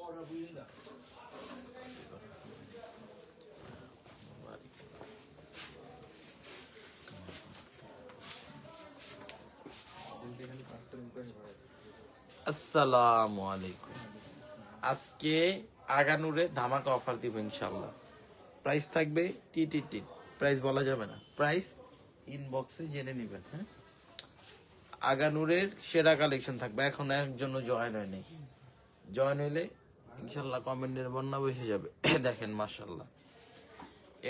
আসসালামু আলাইকুম। আজকে আগানুরে ধামাকা অফার দিব ইনশাআল্লাহ। প্রাইস থাকবে টি, প্রাইস বলা যাবে না, প্রাইস ইনবক্সে জেনে নেবেন। হ্যাঁ, আগানুরের সেরা কালেকশন থাকবে। এখন একজনও জয়েন হয়নি, জয়েন হইলে ইনশাআল্লাহ কমেন্টের বন্যা বসে যাবে। দেখেন মাশাআল্লাহ,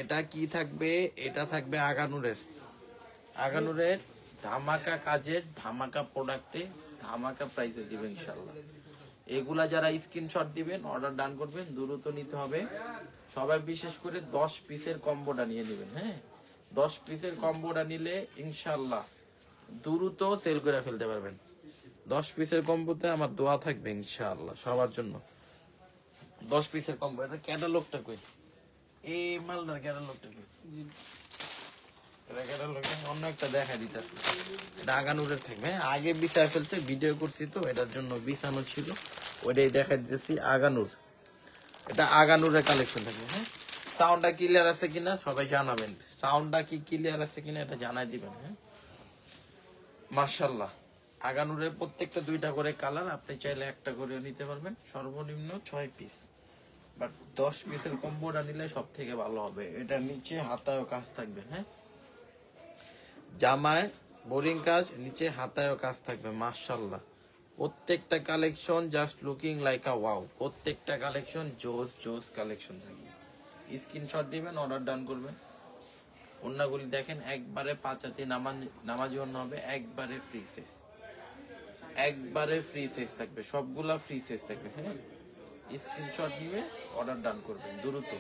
এটা কি থাকবে? এটা থাকবে আগানুরের ধামাকা কাজের, ধামাকা প্রোডাক্টে, ধামাকা প্রাইসে দিবেন ইনশাআল্লাহ। এগুলা যারা স্ক্রিনশট দিবেন, অর্ডার ডান করবেন, দ্রুত নিতে হবে। সবাই বিশেষ করে 10 পিসের কম্বোটা নিয়ে নেবেন। হ্যাঁ, 10 পিসের কম্বোটা নিলে ইনশাআল্লাহ দ্রুত সেল করে ফেলতে পারবেন। 10 পিসের কম্বোতে আমার দোয়া থাকবে ইনশাআল্লাহ সবার জন্য। 10 পিসের কম্বো। এটা ক্যাটালগটা কই? এই মালটার ক্যাটালগটা কই? অন্য একটা দেখা দিতেছে, এটা আগানুরের থাকবে। আগে বিছায় ফেলতে ভিডিও করছি তো, এটার জন্য বিছানো ছিল, ওইটাই দেখা দিতেছি। আগানুর, এটা আগানুরের কালেকশন থাকবে। হ্যাঁ, সাউন্ডটা ক্লিয়ার আছে কিনা সবাই জানাবেন। সাউন্ডটা কি ক্লিয়ার আছে কিনা এটা জানাই দিবেন। হ্যাঁ, মাশাআল্লাহ, আগানুরের প্রত্যেকটা 2টা করে কালার, আপনি চাইলে একটা করে নিতে পারবেন। সর্বনিম্ন 6 পিস, বাট 10 পিসের কম্বোটা নিলে সব থেকে ভালো হবে। এটা নিচে হাতায়ও কাজ থাকবে। হ্যাঁ, জামায় বোরিং কাজ, নিচে হাতায়ও কাজ থাকবে। মাশাআল্লাহ, প্রত্যেকটা কালেকশন জাস্ট লুকিং লাইক আ ওয়াও। প্রত্যেকটা কালেকশন জোস কালেকশন থাকবে। স্ক্রিনশট দিবেন, অর্ডার ডান করবেন। ওন্নাগুলি দেখেন, একবারে 5 হাতি নামাজি ওন্না হবে, একবারে ফ্রি সাইজ, একবারে ফ্রি সাইজ থাকবে, সবগুলা ফ্রি সাইজ থাকবে। হ্যাঁ, স্ক্রিনশট নিবে, অর্ডার ডান করবেন দ্রুত।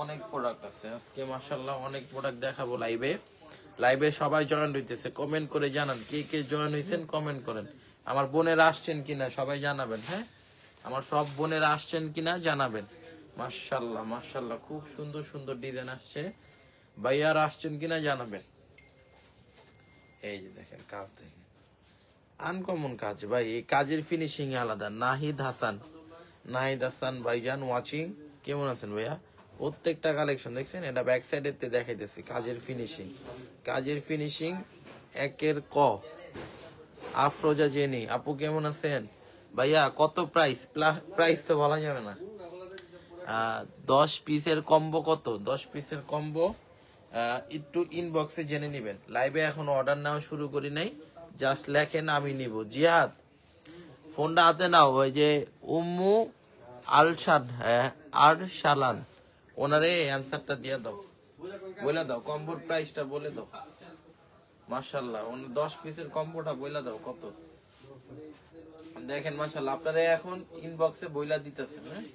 অনেক প্রোডাক্ট আছে আজকে মাশাআল্লাহ, অনেক প্রোডাক্ট দেখাবো লাইভে সবাই জয়েন হইতেছে। কমেন্ট করে জানান কে কে জয়েন হইছেন, কমেন্ট করেন। আমার বোনেরা আসছেন কিনা সবাই জানাবেন। হ্যাঁ, আমার সব বোনেরা আসছেন কিনা জানাবেন। মাশাআল্লাহ, খুব সুন্দর সুন্দর ডিজাইন আসছে। ভাইয়ার আসছেন কিনা জানাবেন। এই যে দেখেন কাজ, দেখেন আনকমন কাজ ভাই, এই কাজের ফিনিশিং আলাদা। নাহিদ হাসান ভাইজান ওয়াচিং, কেমন আছেন ভাইয়া? প্রত্যেকটা কালেকশন দেখছেন, এটা ব্যাক সাইডের দেখাইতেছি। কাজের ফিনিশিং একের ক। আফরোজা জেনি আপু কেমন আছেন ভাইয়া? কত প্রাইস তো বলা যাবে না। 10 পিসের কম্বো কত? 10 পিসের কম্বো একটু ইনবক্সে জেনে নেবেন। লাইভে এখন অর্ডার নেওয়া শুরু করি নাই, জাস্ট লেখেন আমি নিব। জিহাদ, ফোনটা হাতে নাও। ওই যে উম্মু আরশালান, ওনারে অ্যান্সারটা দিয়ে দাও, বলে দাও কম্বোর প্রাইসটা বলে দাও। মাশাআল্লাহ, 10 পিসের কম্বোটা বইলা দাও কত। দেখেন মাশাআল্লাহ, আপনারা এখন ইনবক্সে বইলা দিতেছেন। হ্যাঁ,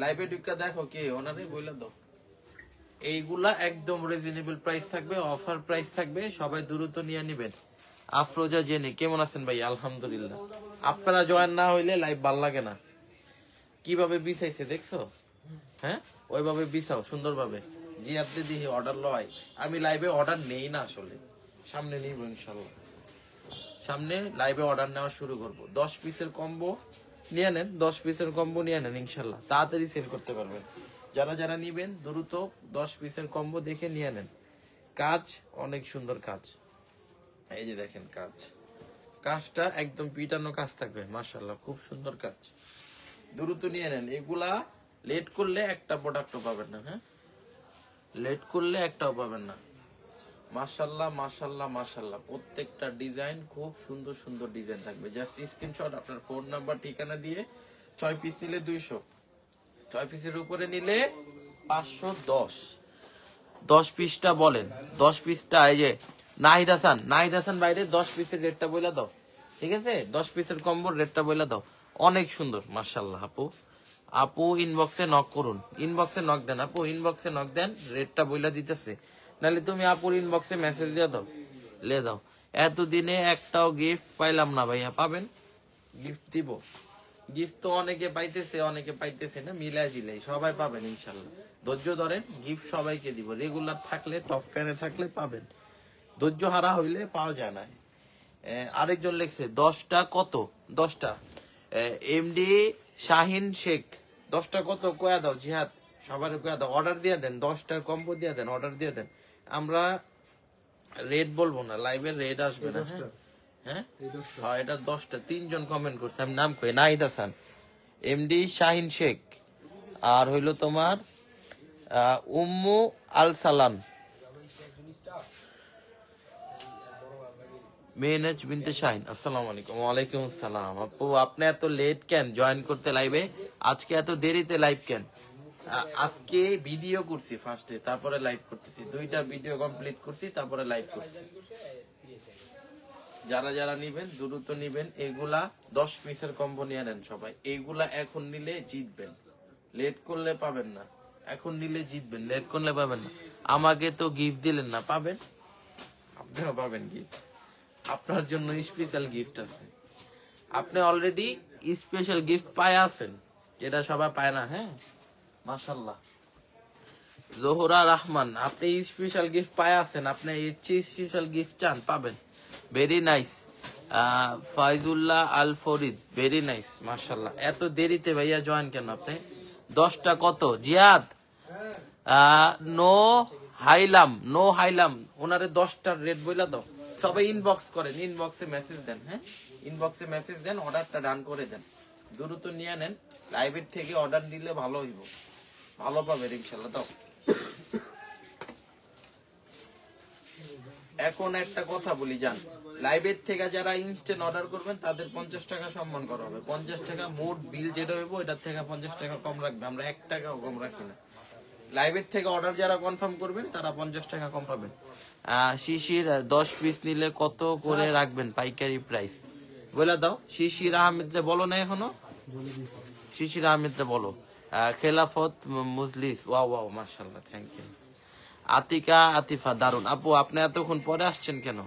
লাইভে ঢুকা দেখো কে, ওনারে বইলা দাও। এইগুলা একদম রিজনেবল প্রাইস থাকবে, অফার প্রাইস থাকবে, সবাই দ্রুত নিয়ে নেবেন। আফরোজা জেনে কেমন আছেন ভাই? আলহামদুলিল্লাহ। আপনারা জয়েন না হইলে লাইভ ভাল লাগে না। কিভাবে বিছাইছে দেখছো? হ্যাঁ, ওইভাবে বিছাও সুন্দরভাবে। জি আপনি দিয়ে অর্ডার লয়, আমি লাইভে অর্ডার নেই না আসলে, সামনে নিব ইনশাআল্লাহ। সামনে লাইভে অর্ডার নেওয়া শুরু করব। 10 পিসের কম্বো নিয়ে নেন, 10 পিসের কম্বো নিয়ে নেন, ইনশাআল্লাহ তাড়াতাড়ি সেল করতে পারবেন। যারা নিবেন দ্রুত 10 পিসের কম্বো দেখে নিয়ে নেন। কাজ অনেক সুন্দর কাজ, এই যে দেখেন কাজটা একদম পিটানো কাজ থাকবে। মাশাআল্লাহ, খুব সুন্দর কাজ, দ্রুত নিয়ে নেন। এগুলা লেট করলে একটা প্রোডাক্টও পাবেন না। হ্যাঁ, লেট করলে একটাও পাবেন না। মাশাআল্লাহ, প্রত্যেকটা ডিজাইন খুব সুন্দর সুন্দর ডিজাইন থাকবে। জাস্ট স্ক্রিনশট, আপনার ফোন নাম্বার, ঠিকানা দিয়ে 6 পিস নিলে 200, 6 পিসের উপরে নিলে 510। 10 পিসটা বলেন, 10 পিসটা এই যে নাহিদ হাসান বাইরে 10 পিসের রেটটা বইলা দাও। ঠিক আছে, 10 পিসের কম্বোর রেটটা বইলা দাও। অনেক সুন্দর মাশাআল্লাহ। আপু ইনবক্সে নক করুন, ইনবক্সে নক দেন আপু, ইনবক্সে নক দেন, রেটটা বইলা দিতেছে। নাহলে তুমি আপুর ইনবক্সে মেসেজ দিয়ে দাও, দাও। এতদিনে একটাও গিফট পাইলাম না ভাইয়া, পাবেন, গিফট দিব। গিফট তো অনেকে পাইতেছে না, মিলাই সবাই পাবেন ইনশাল্লাহ। ধৈর্য ধরেন, গিফট সবাইকে দিব। রেগুলার থাকলে, টপ ফ্যানে থাকলে পাবেন, ধৈর্য হারা হইলে পাওয়া যায় না। আরেকজন লিখছে 10টা কত? 10টা এমডি শাহিন শেখ 10টা কত কয়া দাও জিহাদ, সবার কয়া দাও, অর্ডার দিয়ে দেন, 10টার কম্বো দিয়ে দেন, অর্ডার দিয়ে দেন। আমরা রেড বলবো না, লাইভের রেড আসবে না। হ্যাঁ হ্যাঁ এটা 10টা, 3 জন কমেন্ট করছে, আমি নাম কই, নাহিদ হাসান, এমডি শাহিন শেখ, আর হইলো তোমার উম্মু আল সালাম, মেহনাজ বিনতে শাহিন। আসসালামু আলাইকুম। ওয়ালাইকুম আসসালাম। আপু আপনি এত লেট কেন জয়েন করতে লাইভে? আজকে এত দেরিতে লাইভ কেন? আজকে ভিডিও করছি ফার্স্টে, তারপরে লাইভ করতেছি, 2টা ভিডিও কমপ্লিট করছি, তারপরে লাইভ করছি। যারা যারা নিবেন দ্রুত নিবেন, এগুলা 10 পিসের কম্বো নিয়ে নেন সবাই। এইগুলা এখন নিলে জিতবেন, লেট করলে পাবেন না। এখন নিলে জিতবেন, লেট করলে পাবেন না। আমাকে তো গিফট দিলেন না, পাবেন, আপনিও পাবেন গিফট। আপনার জন্য স্পেশাল গিফট আছে, আপনি অলরেডি স্পেশাল গিফট পায় আছেন, যেটা সবাই পায় না। হ্যাঁ মাশাআল্লাহ। জোহরা রহমান, আপনি স্পেশাল গিফট পায় আছেন, আপনি স্পেশাল গিফট চান, পাবেন। Very nice. Faizullah Al Farid, very nice মাশাআল্লাহ। এত দেরিতে ভাইয়া জয়েন কেন আপনি? 10টা কত জিয়াদ? নো হাইলাম, ওনারে 10টার রেট বইলা দাও। সবাই ইনবক্স করেন, ইনবক্সে মেসেজ দেন। হ্যাঁ ইনবক্সে মেসেজ দেন, অর্ডারটা ডান করে দেন, দ্রুত নিয়ে নেন। লাইভের থেকে অর্ডার দিলে ভালো হইব, ভালো পাবে ইনশাল্লাহ। দাও। এখন একটা কথা বলি যান, লাইভের থেকে যারা ইনস্ট্যান্ট অর্ডার করবেন তাদের 50 টাকা সম্মান করা হবে। 50 টাকা মোট বিল যেটা হইব, এটার থেকে 50 টাকা কম রাখবে, আমরা 1 টাকাও কম রাখি না। লাইভের থেকে অর্ডার যারা কনফার্ম করবেন তারা 50 টাকা কম পাবেন। শিশির 10 পিস নিলে কত করে রাখবেন পাইকারি প্রাইস? বলে দাও। শিশির আহমেদরে বলো না এখনো, শিশির আহমেদরে বলো। খেলাফত মুজলিস, ওয়াও ওয়াও মাশাআল্লাহ, থ্যাংক ইউ। আতিকা আতিফা, দারুন। আপু আপনি এতক্ষণ পরে আসছেন কেন?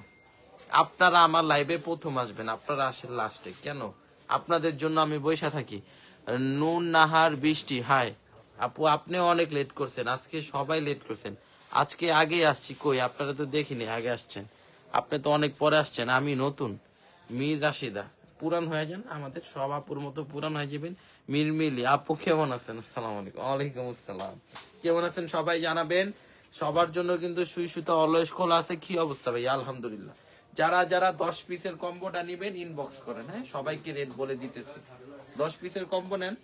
আপনারা আমার লাইভে প্রথম আসবেন, আপনারা আসেন লাস্টে কেন? আপনাদের জন্য আমি বৈশা থাকি। নুন নাহার বৃষ্টি, হাই আপু আপনিও অনেক লেট করছেন, আজকে সবাই লেট করছেন। আজকে আগে আসছি, কই আপনারা তো দেখিনি আগে আসছেন, আপনি তো অনেক পরে আসছেন। আমি নতুন। মীর রাশিদা, পুরান হয়ে যান, আমাদের সব আপুর মতো পুরান হয়ে যাবেন। মিরমিলি আপু কেমন আছেন? আসসালামু আলাইকুম। ওয়ালাইকুম আসসালাম। কেমন আছেন সবাই জানাবেন। সবার জন্য কিন্তু সুই সুতা অলওয়েজ খোলা আছে। কি অবস্থা ভাই? আলহামদুলিল্লাহ। যারা যারা 10 পিসের কম্বোটা নিবেন ইনবক্স করেন। হ্যাঁ সবাইকে রেট বলে দিতেছি। 10 পিসের কম্বো নেন,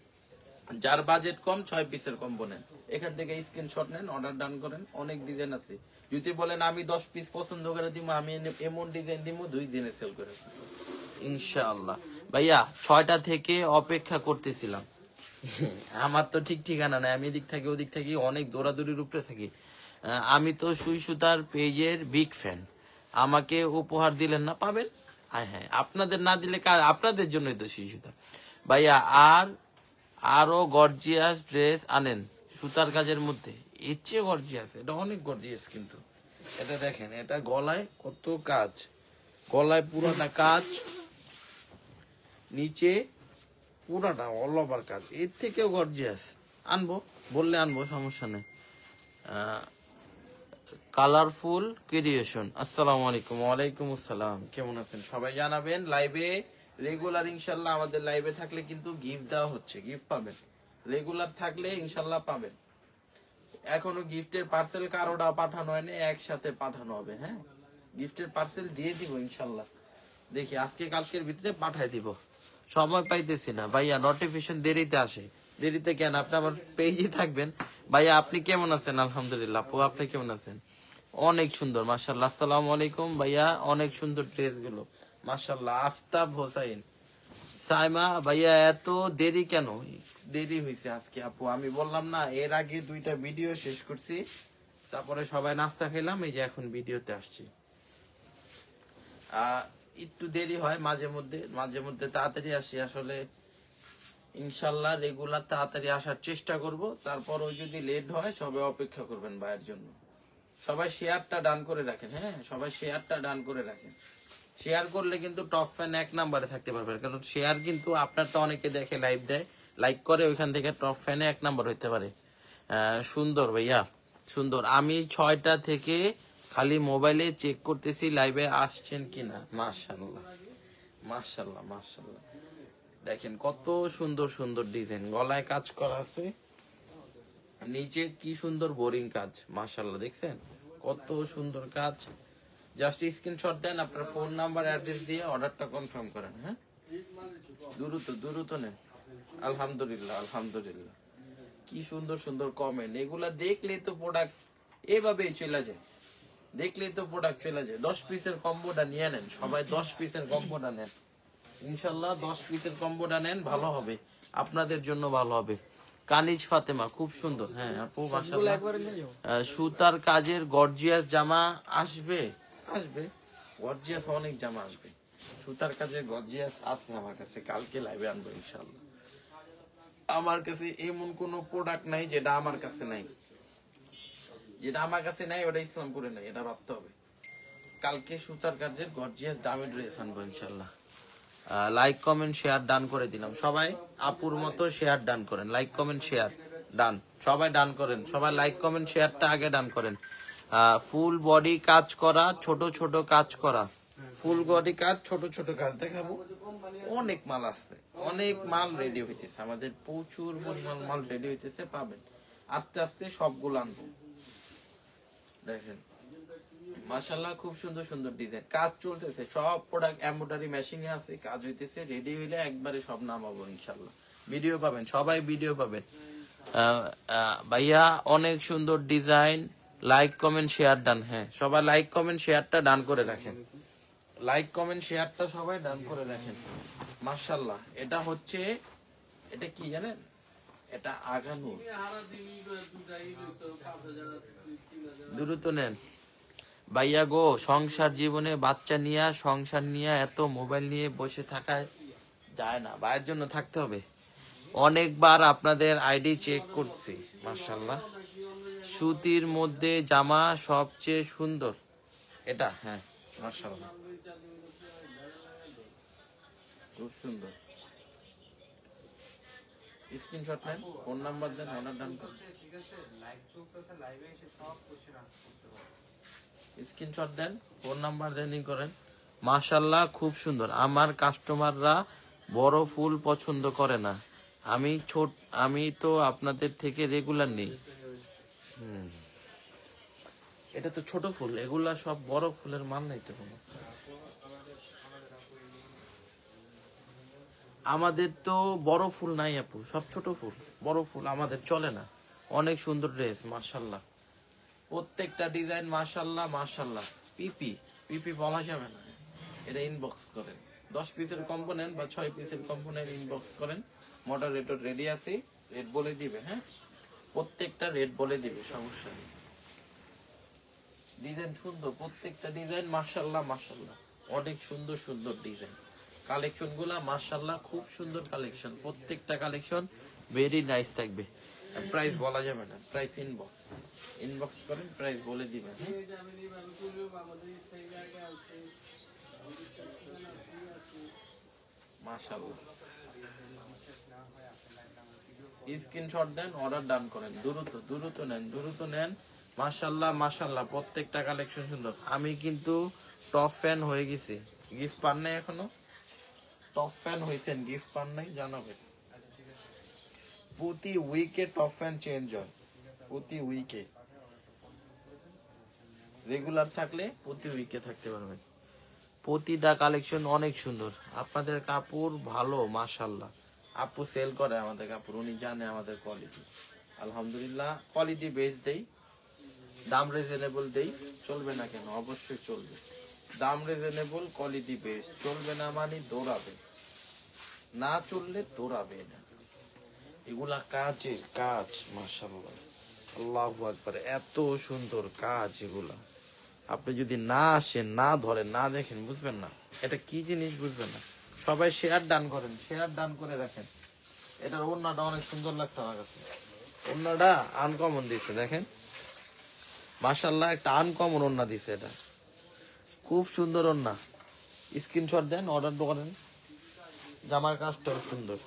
যার বাজেট কম 6 পিসের কম্বো নেন, এখান থেকে স্ক্রিনশট নেন, অর্ডার ডান করেন। অনেক ডিজাইন আছে, যদি বলেন আমি 10 পিস পছন্দ করে দিব, আমি এমন ডিজাইন দিব 2 দিনে সেল করে ইনশাআল্লাহ। ভাইয়া 6টা থেকে অপেক্ষা করতেছিলাম, আমার তো ঠিক ঠিকানা নাই, আমি এদিক থাকি ওদিক থাকি, অনেক দৌড়াদৌড়ির উপরে থাকি। আমি তো সুই সুতার পেজের বিগ ফ্যান, আমাকে উপহার দিলেন না, পাবেন। হ্যাঁ হ্যাঁ আপনাদের না দিলে আপনাদের জন্যই তো সুই সুতা। ভাইয়া আরো গর্জিয়াস ড্রেস আনেন সুতার কাজের মধ্যে, এর চেয়ে গর্জিয়াস, এটা অনেক গর্জিয়াস। কিন্তু এটা দেখেন, এটা গলায় কত কাজ, গলায় পুরোটা কাজ, নিচে পুরাটা অল ওভার কাজ, এর থেকেও গর্জিয়াস। আনবো বললে আনবো, সমস্যা নেই। কালারফুল ক্রিয়েশন, আসসালামু আলাইকুম। ওয়ালাইকুম আসসালাম। কেমন আছেন সবাই জানাবেন। লাইভে রেগুলার ইনশাল্লাহ আমাদের লাইভে থাকলে কিন্তু গিফট দেওয়া হচ্ছে, গিফট পাবেন রেগুলার থাকলে ইনশাল্লাহ পাবেন। এখনো গিফটের পার্সেল কারোটা পাঠানো হয়নি, একসাথে পাঠানো হবে। হ্যাঁ গিফটের পার্সেল দিয়ে দিব ইনশাল্লাহ, দেখি আজকে কালকের ভিতরে পাঠাই দিব। সময় পাইতেছি না ভাইয়া, নোটিফিকেশন দেরিতে আসে। দেরিতে কেন? আপনি আমার পেজে থাকবেন। ভাইয়া আপনি কেমন আছেন? আলহামদুলিল্লাহ। আপু আপনি কেমন আছেন? অনেক সুন্দর মাশাআল্লাহ। আসসালামু আলাইকুম ভাইয়া, অনেক সুন্দর ড্রেস গুলো মাশাআল্লাহ। আফতাব হোসাইন, সাইমা ভাইয়া এত দেরি কেন? দেরি হয়েছে আজকে আপু, আমি বললাম না এর আগে 2টা ভিডিও শেষ করছি, তারপরে সবাই নাস্তা খেলাম, এই যে এখন ভিডিওতে আসছি। একটু দেরি হয় মাঝে মধ্যে তাড়াতাড়ি আসি আসলে। ইনশাল্লাহ রেগুলার তাড়াতাড়ি আসার চেষ্টা করব। তারপর ওই যদি লেট হয় সবাই অপেক্ষা করবেন ভাইয়ের জন্য। সবাই শেয়ারটা ডান করে রাখেন। হ্যাঁ সবাই শেয়ারটা ডান করে রাখেন। শেয়ার করলে কিন্তু টপ ফ্যান 1 নম্বরে থাকতে পারবেন, কারণ শেয়ার কিন্তু আপনারটা অনেকে দেখে, লাইভ দেয়, লাইক করে, ওইখান থেকে টপ ফ্যানে 1 নম্বর হইতে পারে। সুন্দর ভাইয়া সুন্দর। আমি 6টা থেকে খালি মোবাইলে চেক করতেছি লাইভে আসছেন কিনা। মাশাআল্লাহ মাশাআল্লাহ মাশাআল্লাহ। দেখেন কত সুন্দর সুন্দর ডিজাইন, গলায় কাজ করা আছে, নিচে কি সুন্দর বোরিং কাজ, মাশাআল্লাহ দেখছেন কত সুন্দর কাজ। জাস্ট স্ক্রিনশট দেন, আপনার ফোন নাম্বার অ্যাড্রেস দিয়ে অর্ডারটা কনফার্ম করেন। হ্যাঁ, দ্রুত নেন। আলহামদুলিল্লাহ আলহামদুলিল্লাহ, কি সুন্দর সুন্দর কমেন্ট, এগুলা দেখলেই তো প্রোডাক্ট এভাবেই চলে যায়, দেখলেই তো প্রোডাক্ট চলে যায়। 10 পিসের কম্বোটা নিয়ে নেন সবাই, 10 পিসের কম্বোটা নেন ইনশাল্লাহ, 10 পিসের কম্বোটা নেন, ভালো হবে আপনাদের জন্য, ভালো হবে। কানিজ ফাতেমা খুব সুন্দর। হ্যাঁ আপু মাশাআল্লাহ, সুতার কাজের গর্জিয়াস জামা আসবে, আসবে গর্জিয়াস অনেক জামা আসবে, সুতার কাজের গর্জিয়াস আছে আমার কাছে, কালকে লাইভে আনবো ইনশাআল্লাহ। আমার কাছে এমন কোন প্রোডাক্ট নাই যেটা আমার কাছে নাই, যেটা আমার কাছে নাই ওটা ইসলামপুরে নাই, এটা ভাবতে হবে। কালকে সুতার কাজের গর্জিয়াস দামি ড্রেস আনবো ইনশাআল্লাহ। লাইক কমেন্ট শেয়ার ডান করে দিলাম, সবাই আপুর মতো শেয়ার ডান করেন, লাইক কমেন্ট শেয়ার ডান, সবাই ডান করেন, সবাই লাইক কমেন্ট শেয়ারটা আগে ডান করেন। ফুল বডি কাজ করা, ছোট ছোট কাজ করা, ফুল বডি কাজ, ছোট ছোট কাজ দেখাবো। অনেক মাল আসছে, অনেক মাল রেডি হইতেছে, আমাদের প্রচুর পরিমাণ মাল রেডি হইতেছে, পাবেন আস্তে আস্তে সবগুলো আনবো। দেখেন মাশাআল্লাহ খুব সুন্দর সুন্দর ডিজাইন, কাজ চলতেছে, সব প্রোডাক্ট এমব্রয়ডারি মেশিনে আছে, কাজ হইতেছে, রেডি হইলে একবারে সব নামাবো ইনশাআল্লাহ, ভিডিও পাবেন, সবাই ভিডিও পাবেন। ভাইয়া অনেক সুন্দর design, like comment share done. হ্যাঁ সবাই লাইক কমেন্ট শেয়ারটা ডান করে রাখেন, লাইক কমেন্ট শেয়ারটা সবাই ডান করে রাখেন। মাশাআল্লাহ এটা হচ্ছে, এটা কি জানেন, এটা আগানো, দ্রুত নেন ভাইয়া গো। সংসার জীবনে বাচ্চা নিয়ে, সংসার নিয়ে এত মোবাইল নিয়ে বসে থাকা যায় না, ভাইয়ের জন্য থাকতে হবে। অনেকবার আপনাদের আইডি চেক করছি, মাশাআল্লাহ। সুতির মধ্যে জামা সবচেয়ে সুন্দর এটা, হ্যাঁ মাশাআল্লাহ খুব সুন্দর। স্ক্রিনশট নেন, ফোন নাম্বার দেন, অর্ডার ডান করুন। স্ক্রিনশট দেন, ফোন নাম্বার দেন, ই করেন। মাশাআল্লাহ খুব সুন্দর। আমার কাস্টমাররা বড় ফুল পছন্দ করে না, আমি তো আপনাদের থেকে রেগুলার নেই। এটা তো ছোট ফুল, এগুলা সব বড় ফুলের মাল নাই তো কোনো। আমাদের তো বড় ফুল নাই আপু, সব ছোট ফুল, বড় ফুল আমাদের চলে না। অনেক সুন্দর ড্রেস মাশাআল্লাহ, প্রত্যেকটা ডিজাইন মাশাআল্লাহ মাশাআল্লাহ। পিপি পিপি বলা যাবে না, এটা ইনবক্স করেন, 10 পিসের কম্পোনেন্ট বা 6 পিসের কম্পোনেন্ট ইনবক্স করেন, মডারেটর রেডি আছে, রেট বলে দিবে। হ্যাঁ প্রত্যেকটা রেট বলে দিবে, সমস্যা নেই। ডিজাইন সুন্দর, প্রত্যেকটা ডিজাইন মাশাআল্লাহ মাশাআল্লাহ, অনেক সুন্দর সুন্দর ডিজাইন। কালেকশন গুলা মাশাআল্লাহ খুব সুন্দর কালেকশন, প্রত্যেকটা কালেকশন ভেরি নাইস থাকবে। প্রাইস বলা যাবে না, প্রাইস ইনবক্স করেন, প্রাইস বলে দিবেন। মাশাআল্লাহ স্ক্রিনশট দেন, অর্ডার ডান করেন, দ্রুত নেন। মাশাআল্লাহ মাশাআল্লাহ প্রত্যেকটা কালেকশন সুন্দর। আমি কিন্তু টপ ফ্যান হয়ে গেছি, গিফট পান নাই এখনো? টপ ফ্যান হয়েছেন, গিফট পান নাই জানাবেন। প্রতি উইকে টপ ফ্যান চেঞ্জ হয়, প্রতি উইকে রেগুলার থাকলে প্রতি উইকে থাকতে পারবেন। প্রতিটা কালেকশন অনেক সুন্দর, আপনাদের কাপড় ভালো মাশাআল্লাহ। আপু সেল করে আমাদের কাপড়, উনি জানে আমাদের কোয়ালিটি, আলহামদুলিল্লাহ কোয়ালিটি বেস দেই, দাম রিজনেবল দেই, চলবে না কেন, অবশ্যই চলবে। দাম রিজনেবল, কোয়ালিটি বেস, চলবে না মানে দৌড়াবে, না চললে দৌড়াবে না। এগুলা কাজের কাজ মাশাআল্লাহ, আল্লাহু আকবার, এত সুন্দর কাজ এগুলা। আপনি যদি না আসেন, না ধরেন, না দেখেন, বুঝবেন না এটা কি জিনিস, বুঝবেন না। সবাই শেয়ার ডান করেন, শেয়ার ডান করে রাখেন। এটার ওড়নাটা অনেক সুন্দর লাগছে আমার কাছে, ওড়নাটা আনকমন দিচ্ছে, দেখেন মাশাআল্লাহ, একটা আনকমন ওড়না দিচ্ছে, এটা খুব সুন্দর ওড়না। স্ক্রিনশট দেন, অর্ডার করেন, জামার কাজটাও সুন্দর,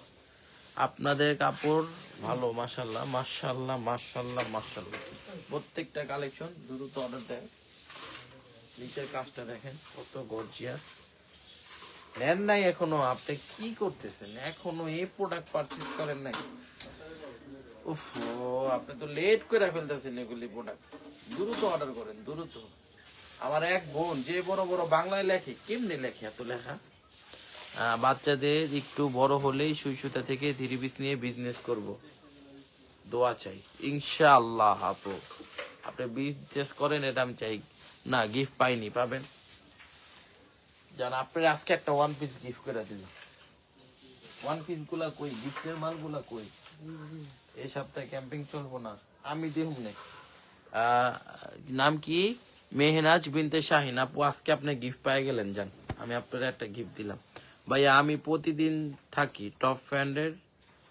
আপনাদের কাপড় ভালো মাশাআল্লাহ মাশাআল্লাহ মাশাআল্লাহ মাশাআল্লাহ। প্রত্যেকটা কালেকশন দ্রুত অর্ডার দেন। নিচের কাজটা দেখেন কত গর্জিয়াস, নেন নাই এখনো? আপনি কি করতেছেন? এখনো এই প্রোডাক্ট পারচেজ করেন নাই? উফ, আপনি তো লেট করে ফেলতেছেন এগুলি প্রোডাক্ট। দ্রুত অর্ডার করেন, দ্রুত। আমার এক বোন যে বড় বড় বাংলায় লেখে, কেমনে লেখে এত লেখা? বাচ্চাদের একটু বড় হলেই সুই সুতা থেকে থ্রি পিস নিয়ে বিজনেস করব, দোয়া চাই ইনশাআল্লাহ। আপু আপনি বিজনেস করেন, এটা আমি চাই না। গিফট পাইনি, পাবেন জান। আপনার আজকে একটা ওয়ান পিস গিফট করে দিল। ওয়ান পিস গুলা কই? গিফটের মাল গুলা কই? এই সপ্তাহে ক্যাম্পিং চলবো না, আমি দেখুন না। নাম কি? মেহনাজ বিনতে শাহিন। আপু আজকে আপনি গিফট পেয়ে গেলেন, জান। আমি আপনার একটা গিফট দিলাম। ভাইয়া আমি প্রতিদিন থাকি, টপ ফ্যানের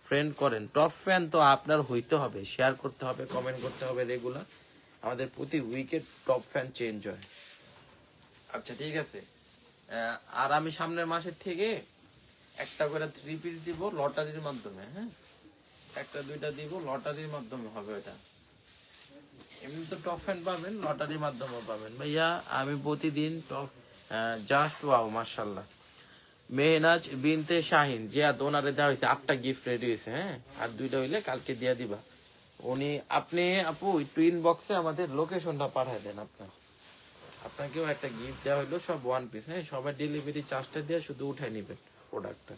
ফ্রেন্ড করেন। টপ ফ্যান তো আপনার হইতে হবে, শেয়ার করতে হবে, কমেন্ট করতে হবে রেগুলার। আমাদের প্রতি উইকে টপ ফ্যান চেঞ্জ হয়। আচ্ছা ঠিক আছে। আর আমি সামনের মাসের থেকে একটা করে থ্রি পিস দিব লটারির মাধ্যমে। হ্যাঁ, একটা দুইটা দিব লটারির মাধ্যমে হবে। এটা এমনি তো টপ ফ্যান পাবেন, লটারির মাধ্যমে পাবেন। ভাইয়া আমি প্রতিদিন টপ জাস্ট ওয়াও মাশাআল্লাহ। মেহনাজ বিনতে শাহিন, জিয়া ওনারে দেওয়া হয়েছে 8টা গিফট রেডি হয়েছে। হ্যাঁ, আর 2টা হইলে কালকে দিয়ে দিবা। উনি আপনি আপু একটু ইনবক্সে আমাদের লোকেশনটা পাঠিয়ে দেন। আপনাকেও একটা গিফট দেওয়া হলো, সব ওয়ান পিস। হ্যাঁ, সবার ডেলিভারি চার্জটা দিয়ে শুধু উঠাই নেবেন প্রোডাক্টটা।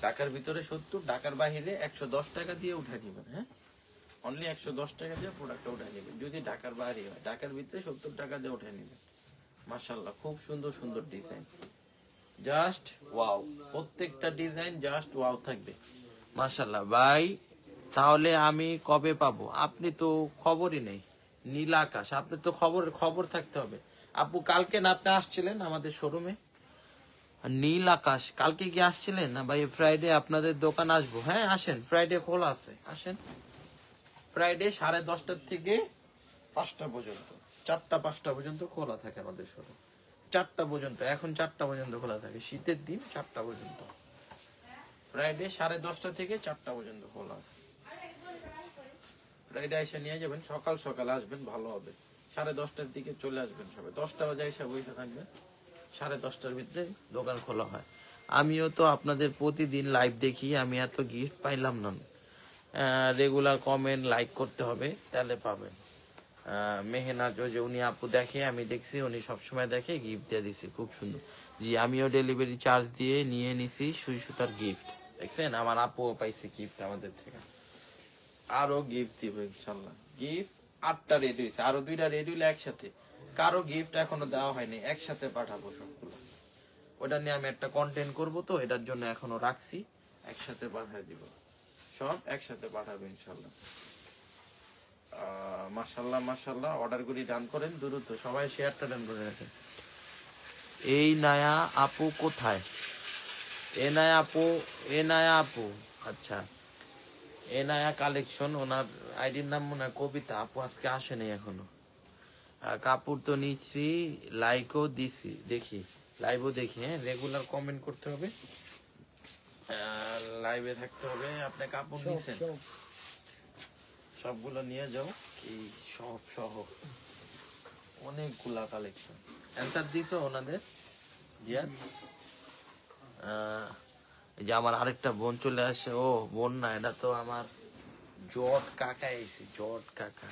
ঢাকার ভিতরে 70, ঢাকার বাইরে 110 টাকা দিয়ে উঠাই নেবেন। হ্যাঁ, অনলি 110 টাকা দিয়ে প্রোডাক্টটা উঠাই নেবেন। যদি ঢাকার বাইরে হয়, ঢাকার ভিতরে 70 টাকা দিয়ে উঠাই নেবেন। মাশাআল্লাহ, খুব সুন্দর সুন্দর ডিজাইন, জাস্ট ওয়াও। প্রত্যেকটা ডিজাইন জাস্ট ওয়াও থাকবে। মাশাআল্লাহ ভাই, তাহলে আমি কবে পাবো? আপনি তো খবরই নেই, নীল আকাশ। আপনি তো খবর থাকতে হবে। আপু কালকে না আপনি আসছিলেন আমাদের শোরুমে? নীল আকাশ, কালকে কি আসছিলেন না ভাই? ফ্রাইডে আপনাদের দোকান আসবো। হ্যাঁ আসেন, ফ্রাইডে খোলা আছে, আসেন। ফ্রাইডে 10:30 থেকে 5টা পর্যন্ত, 4টা 5টা পর্যন্ত খোলা থাকে আমাদের শোরুম। 4টা পর্যন্ত, এখন 4টা পর্যন্ত খোলা থাকে, শীতের দিন 4টা পর্যন্ত। ফ্রাইডে 10:30 থেকে 4টা পর্যন্ত খোলা আছে। ফ্রাইডে এসে নিয়ে যাবেন, সকাল সকাল আসবেন, ভালো হবে। 10:30টার দিকে চলে আসবেন সবাই, 10টা বাজে এসে বসে থাকবেন। 10:30টার ভিতরে দোকান খোলা হয়। আমিও তো আপনাদের প্রতিদিন লাইভ দেখি, আমি এত গিফট পাইলাম না। রেগুলার কমেন্ট লাইক করতে হবে, তাহলে পাবেন। মেহনাজ যে উনি আপু দেখে, আমি দেখছি উনি সবসময় দেখে, গিফট দিয়ে দিছি, খুব সুন্দর। জি আমিও ডেলিভারি চার্জ দিয়ে নিয়ে নিছি সুই সুতার গিফট। দেখছেন, আমার আপুও পাইছে গিফট আমাদের থেকে। আরো গিফট দিব ইনশাল্লাহ। গিফট 8টা রেডি হয়েছে, আরো 2টা রেডি হলে একসাথে। কারো গিফট এখনো দেওয়া হয়নি, একসাথে পাঠাবো সবগুলো। ওটা নিয়ে আমি একটা কন্টেন্ট করব, তো এটার জন্য এখনো রাখছি। একসাথে পাঠিয়ে দিব, সব একসাথে পাঠাবো ইনশাল্লাহ। মাশাল্লাহ মাশাল্লাহ, অর্ডার গুলি ডান করেন দ্রুত, সবাই শেয়ারটা ডান করে রাখেন। এই নায়া আপু কোথায়? এ নায়া আপু, আচ্ছা এনায়া কালেকশন, ওনার আইডির নাম মনে হয় কবিতা। আপু আজকে আসেনি এখনো। কাপড় তো নিচ্ছি, লাইকও দিছি, দেখি লাইভও দেখি। হ্যাঁ, রেগুলার কমেন্ট করতে হবে, লাইভে থাকতে হবে। আপনি কাপড় নিছেন, সবগুলো নিয়ে যাও। কি সব সহ অনেকগুলা কালেকশন। অ্যান্সার দিছো ওনাদের? জিয়াদ, এই যে আমার আরেকটা বোন চলে আসে। ও বোন না, এটা তো আমার জট কাকা এসে, জট কাকা।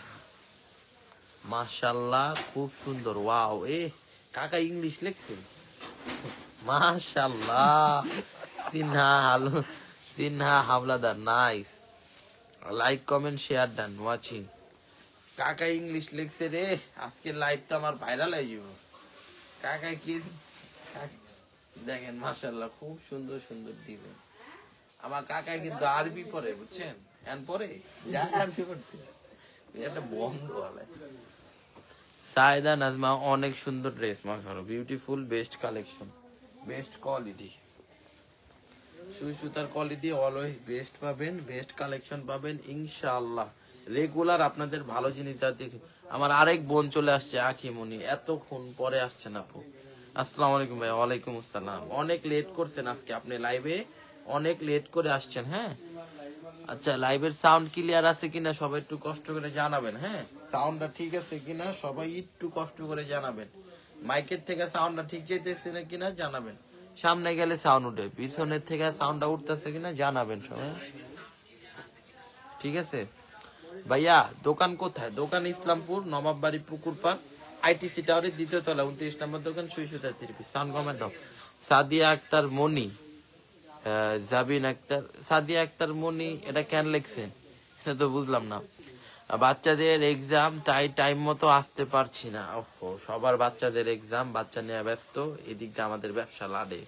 মাশাল্লাহ খুব সুন্দর, ওয়াও। কাকা ইংলিশ লিখছে, মাশাল্লাহ। Sinha Howlader, nice. Like comment share done watching. কাকা ইংলিশ লিখছে রে, আজকে লাইভ তো আমার ভাইরাল হয়ে যাব। কাকা কি দেখেন, মাশাল্লাহ খুব সুন্দর সুন্দর দিবেন। আমার কাকা কিন্তু আরবি পড়ে, বুঝছেন? পরে আরবি পড়তে একটা বন্ধ হবে। সাইদা নাজমা, অনেক সুন্দর ড্রেস, মাশাআল্লাহ beautiful, best collection, best quality. সুই সুতার কোয়ালিটি অলওয়েজ বেস্ট পাবেন, বেস্ট কালেকশন পাবেন ইনশাআল্লাহ। রেগুলার আপনাদের ভালো জিনিস দেখে। আমার আরেক বোন চলে আসছে, আখিমনি, এতক্ষণ পরে আসছেন আপু। আসসালামু আলাইকুম ভাই। ওয়ালাইকুম আসসালাম। অনেক লেট করছেন আজকে আপনি লাইভে, অনেক লেট করে আসছেন। হ্যাঁ আচ্ছা, লাইভের সাউন্ড ক্লিয়ার আছে কিনা সবাই একটু কষ্ট করে জানাবেন। হ্যাঁ, সাউন্ডটা ঠিক আছে কিনা সবাই একটু কষ্ট করে জানাবেন। মাইকের থেকে সাউন্ডটা ঠিক যাইতেছে না কিনা জানাবেন। সামনে গেলে সাউন্ড উঠে, পিছনের থেকে সাউন্ডটা উঠতেছে কিনা জানাবেন সবাই, ঠিক আছে ভাইয়া? দোকান কোথায়? দোকান ইসলামপুর নবাববাড়ি পুকুর পাড় আইটিসি টাওয়ারের 2য় তলা 29 নম্বর দোকান, সুই সুতা 30 সাউন্ড কমেন্ট দাও। সাদিয়া আক্তার মনি, জাবিন আক্তার, সাদিয়া আক্তার মনি, এটা কেন লিখছেন এটা তো বুঝলাম না। বাচ্চাদের এক্সাম তাই টাইম মতো আসতে পারছি না। ওহো, সবার বাচ্চাদের এক্সাম, বাচ্চা নিয়ে ব্যস্ত, এদিকটা আমাদের ব্যবসা লাড়ে।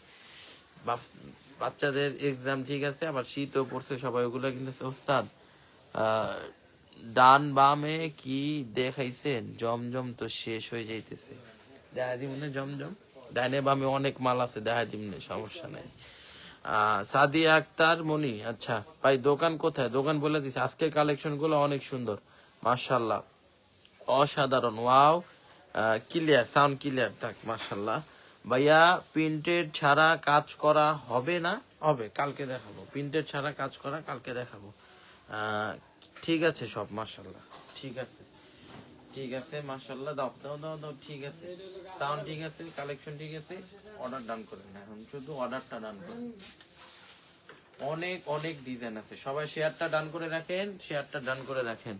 বাচ্চাদের এক্সাম ঠিক আছে, আবার শীতও পড়ছে, সবাই ওগুলো কিন্তু ওস্তাদ ডান বামে কি দেখাইছেন? জমজম তো শেষ হয়ে যাইতেছে, দেখা দিমনে জমজম, ডাইনে বামে অনেক মাল আছে, দেখা দিমনে, সমস্যা নাই। সাদিয়া আক্তার মনি, আচ্ছা ভাই দোকান কোথায়? দোকান বলে দিচ্ছি, আজকের কালেকশন গুলো অনেক সুন্দর, মাশাআল্লাহ, অসাধারণ, ওয়াও, ক্লিয়ার, সাউন্ড ক্লিয়ার থাক, মাশাআল্লাহ। ভাইয়া প্রিন্টেড ছাড়া কাজ করা হবে না? হবে, কালকে দেখাবো। প্রিন্টেড ছাড়া কাজ করা কালকে দেখাবো। ঠিক আছে সব, মাশাআল্লাহ, ঠিক আছে, ঠিক আছে, মাশাআল্লাহ, দাও দাও দাও দাও, ঠিক আছে, সাউন্ড ঠিক আছে, কালেকশন ঠিক আছে, অর্ডার ডান করেন, এখন শুধু অর্ডারটা ডান করেন। অনেক অনেক ডিজাইন আছে, সবাই শেয়ারটা ডান করে রাখেন, শেয়ারটা ডান করে রাখেন।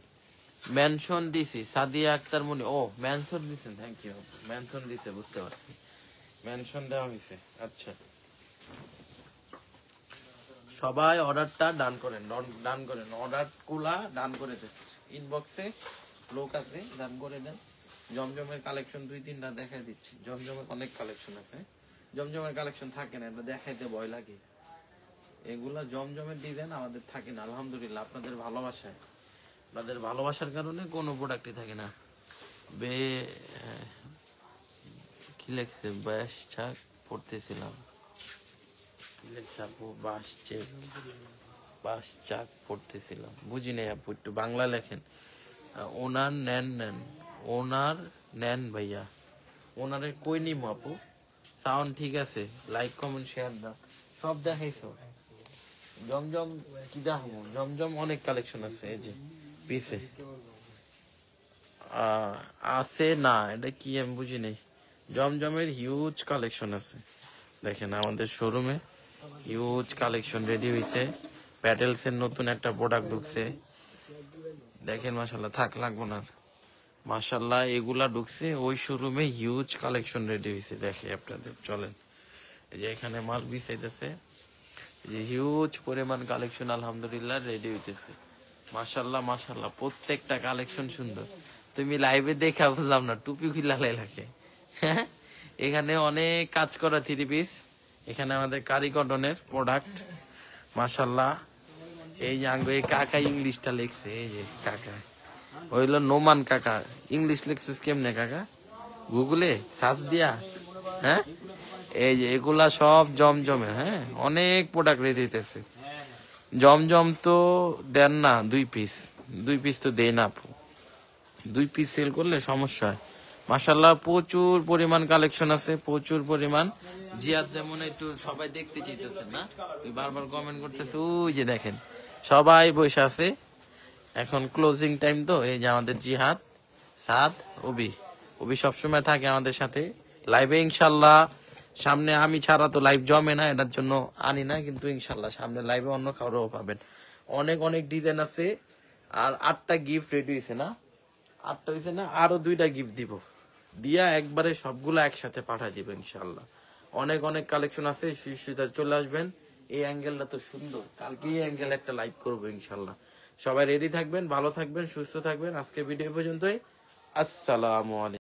মেনশন দিছি, সাদিয়া আক্তার মনি, ও মেনশন দিছেন, থ্যাংক ইউ, মেনশন দিছে, বুঝতে পারছি, মেনশন দেওয়া হয়েছে, আচ্ছা। সবাই অর্ডারটা ডান করেন, ডান করেন, অর্ডার গুলা ডান করে দেন, ইনবক্সে লোক আছে, ডান করে দেন। জমজমের কালেকশন 2-3টা দেখাই দিচ্ছি, জমজমের অনেক কালেকশন আছে, জমজমের কালেকশন থাকে না, এটা দেখাইতে ভয় লাগে, এগুলা জমজমের ডিজাইন আমাদের থাকে না, আলহামদুলিল্লাহ আপনাদের ভালোবাসায়, আপনাদের ভালোবাসার কারণে কোনো প্রোডাক্টই থাকে না। বে কি লেখছে? বাস ছাক পড়তেছিলাম, কি লেখছে আপু? বাস চাক পড়তেছিলাম, বুঝি নাই আপু, একটু বাংলা লেখেন। ওনার নেন নেন, ওনার নেন ভাইয়া, ওনারে কই নিমু আপু? সাউন্ড ঠিক আছে, লাইক কমেন্ট শেয়ার দাও, সব দেখাইছো। জমজম কি দেখাবো? জমজম অনেক কালেকশন আছে, এই যে পিছে আছে না, এটা কি আমি বুঝি নাই। জমজমের হিউজ কালেকশন আছে, দেখেন আমাদের শোরুমে হিউজ কালেকশন রেডি হয়েছে। প্যাটেলস এর নতুন একটা প্রোডাক্ট ঢুকছে, দেখেন, মাশাআল্লাহ, থাক লাগবো না, মাশাআল্লাহ, এগুলা ঢুকছে ওই শোরুমে, হিউজ কালেকশন রেডি হয়েছে, দেখে আপনাদের, চলেন। এই যে এখানে মাল বিছাইতেছে, যে হিউজ পরিমাণ কালেকশন আলহামদুলিল্লাহ রেডি হইতেছে, মাশাআল্লাহ, মাশাআল্লাহ, প্রত্যেকটা কালেকশন সুন্দর। তুমি লাইভে দেখা বুঝলাম না, টুপি খুলা লাগে। হ্যাঁ, এখানে অনেক কাজ করা 3 পিস, এখানে আমাদের কারি কটনের প্রোডাক্ট, মাশাআল্লাহ। এই যে আঙ্গ এই কাকা ইংলিশটা লিখছে, এই যে কাকা হইল নোমান কাকা, ইংলিশ লিখছিস কেমনে কাকা? গুগলে সার্চ দিয়া? হ্যাঁ, এই যে এগুলা সব জমজমে, হ্যাঁ, অনেক প্রোডাক্ট রেডি হইতেছে। জমজম তো দেন না 2 পিস, 2 পিস তো দেয় না আপু, 2 পিস সেল করলে সমস্যা হয়। মাশাআল্লাহ, প্রচুর পরিমাণ কালেকশন আছে, প্রচুর পরিমাণ। জিয়াদ যেমন একটু সবাই দেখতে চাইতেছেন না, ওই বারবার কমেন্ট করতেছে, ওই যে দেখেন সবাই বসে আছে, এখন ক্লোজিং টাইম তো, এই যে আমাদের জিহাদ, সাদ, অবি সবসময় থাকে আমাদের সাথে লাইভে, ইনশাল্লাহ। সামনে আমি ছাড়া তো লাইভ জমে না, এটার জন্য আনি না, কিন্তু ইনশাল্লাহ সামনে লাইভে অন্য কারো পাবেন। অনেক অনেক ডিজাইন আছে, আর 8টা গিফট রেডি হয়েছে না, 8টা হয়েছে না, আরো 2টা গিফট দিব, দিয়া একবারে সবগুলা একসাথে পাঠাই দিব ইনশাল্লাহ। অনেক অনেক কালেকশন আছে, সুইটার চলে আসবেন। এই অ্যাঙ্গেলটা তো সুন্দর, কালকে এই অ্যাঙ্গেল একটা লাইভ করবো ইনশাল্লাহ। সবাই রেডি থাকবেন, ভালো থাকবেন, সুস্থ থাকবেন। আজকে ভিডিও পর্যন্তই, আসসালামু আলাইকুম।